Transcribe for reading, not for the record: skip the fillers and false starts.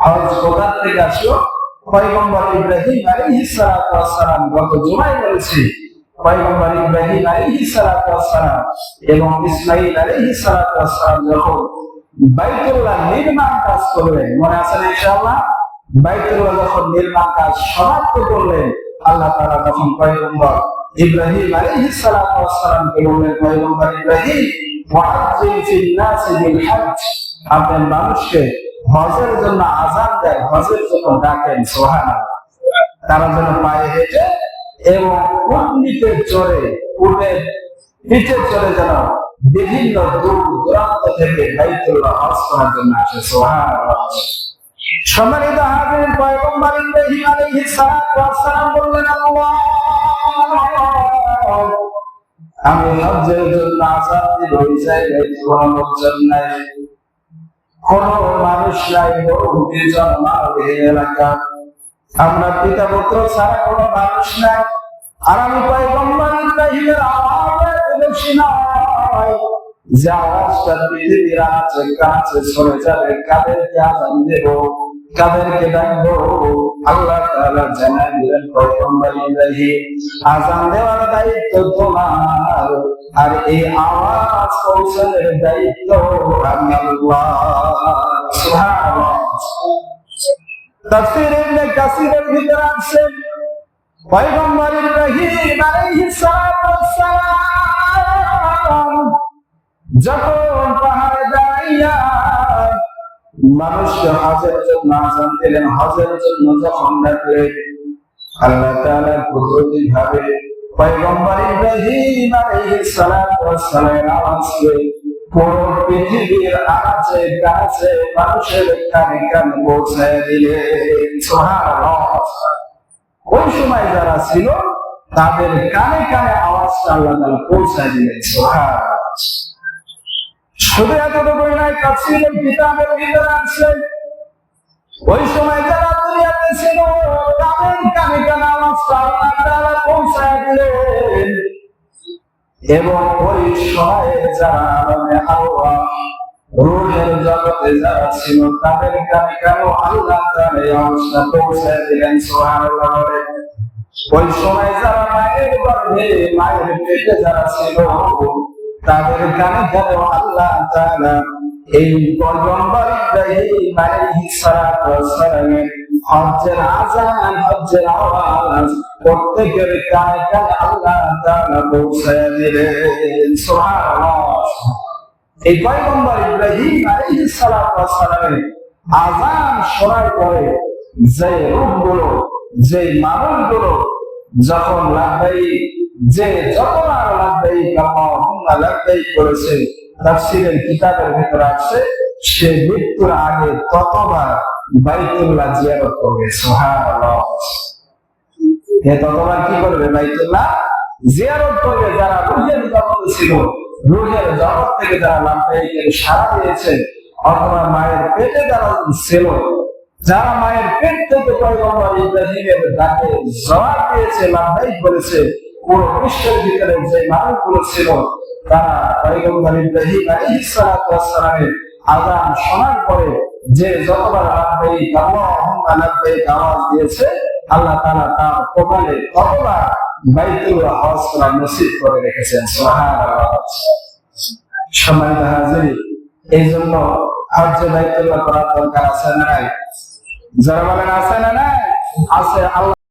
হজ কোথা থেকে আসলো? পয়গম্বর ইব্রাহিম আলাইহিস সালাতু ওয়াস সালাম গত জুমায় বলেছি, পয়গম্বর ইব্রাহিম আলাইহিস সালাতু ওয়াস সালাম এবং ইসমাঈল আলাইহিস সালাতু ওয়াস সালাম যখন বাইতুল্লাহ নির্মাণ কাজ করলেন, মনে আছে না ইনশাআল্লাহ? বাইতুল্লাহ যখন নির্মাণ কাজ সমাপ্ত করলেন, আল্লাহ তাআলা তখন পয়গম্বর ইব্রাহিম আলাইহিস সালাতু ওয়াস সালামকে বললেন, পয়গম্বর ইব্রাহিম ওয়া'আযিম ফিন নাসি বিল হজ, আপনি মানুষকে হজের জন্য আযান দেন, হজের জন্য ডাকেন, সুবহানাল্লাহ। তারা যেন পায়ে হেঁটে এবং উটনীতে চড়ে, উটের পিঠে চড়ে যেন বিভিন্ন দূর দূরান্ত থেকে বাইতুল্লাহ হজ করার জন্য আসে, সুবহানাল্লাহ। সম্মানিত হাজির, পয়গম্বর ইব্রাহিম আলাইহিস সালাতু ওয়াস সালাম বললেন, আল্লাহ, আমি হজের জন্য আযান দিব, ওই জায়গায় কোনো লোকজন নাই, কোন মানুষ নাই, বহু জনমানব এই এলাকা, আমরা পিতা পুত্র ছাড়া কোনো মানুষ নাই। আর আমি পয়গম্বর ইব্রাহিমের আওয়াজ বেশি নয়, যে আওয়াজটা পৃথিবীর আঁচে কাছে সরে যাবে, কাদেরকে আযান দেব, কাদেরকে ডাকবো, আল্লাহ তাআলা জানাই দিলেন, পয়গম্বর ইব্রাহিম আযান দেওয়ার দায়িত্ব তোমার, আর এই আওয়াজ পৌঁছানোর দায়িত্ব আমি আল্লাহ, সুবহানাল্লাহ। তাফসীর ইবনে কাসিরের ভিতরে আছে, পয়গম্বর ইব্রাহিম আলাইহিস সালাতু ওয়াস সালাম যখন পাহাড়ে দাঁড়াইয়া মানুষকে হজের জন্য আযান দিলেন, হজের জন্য যখন ডাকলেন, আল্লাহ তাআলা কুদরতি ভাবে পয়গম্বর ইব্রাহিম আলাইহিস সালাতু ওয়াস সালামের আওয়াজকে পুরো পৃথিবীর আনাচে কানাচে মানুষের কানে কানে পৌঁছায় দিলেন, সুবহানাল্লাহ। ওই সময় যারা ছিল তাদের কানে কানে আওয়াজটা আল্লাহ তাআলা পৌঁছায় দিলেন, সুবহানাল্লাহ। শুধু এতটুকুই নয়, তাফসীরের কিতাবের ভিতরে আছে, ওই সময় যারা দুনিয়াতে ছিল তাদের কানে কানে আওয়াজটা আল্লাহ তাআলা পৌঁছায় দিলেন, এবং ওই সময়ে যারা আলামে আরওয়াহ রূহের জগতে যারা ছিল তাদের কানে কানে আল্লাহ তাআলা এই আওয়াজটা পৌঁছায় দিলেন, সুবহানাল্লাহ। ওই সময় যারা মায়ের গর্ভে, মায়ের পেটে যারা ছিল তাদের কানে কানে আল্লাহ তাআলা এই পয়গম্বর ইব্রাহিম আলাইহিস সালাতু ওয়াস সালামের হজ্জের আযান, হজ্জের আওয়াজ প্রত্যেকের কানে কানে আল্লাহ তাআলা পৌঁছায় দিলেন, সুবহানাল্লাহ। এই পয়গম্বর ইব্রাহিম আলাইহিস সালাতু ওয়াস সালামের আযান শোনার পরে যে রূপগুলো, যে মানুষগুলো যখন লাব্বাইক, যে যতবার লাব্বাইক আল্লাহুম্মা লাব্বাইক করেছে, তাফসীরের কিতাবের ভিতরে আছে সে মৃত্যুর আগে ততবার বাইতুল্লাহ জিয়ারত করবে, সুবহানাল্লাহ। হে ততবার কি করবে? বাইতুল্লাহ জিয়ারত করবে। যারা রূহের জগতে ছিল, রূহের জগৎ থেকে যারা লাব্বাইকের সাড়া দিয়েছে, অথবা মায়ের পেটে যারা ছিল, যারা মায়ের পেট থেকে পয়গম্বর ইব্রাহিমের ডাকে জবাব দিয়েছে, লাব্বাইক বলেছে, পুরো বিশ্বের ভিতরে যে মানুষগুলো ছিল তারা পয়গম্বর ইব্রাহিম আলাইহিস সালাতু ওয়াস সালামের আযান শোনার পরে যে যতবার লাব্বাইক আল্লাহুম্মা লাব্বাইক আওয়াজ দিয়েছে, আল্লাহ তাআলা তার কপালে ততবার বাইতুল্লাহ হজ করা নসিব করে রেখেছেন, সুবহানাল্লাহ। সম্মানিত হাজির, এই জন্য হজ্জে বাইতুল্লাহ করার দরকার আছে না নাই? যারা বলেন আছে না নাই? আছে। আল্লাহ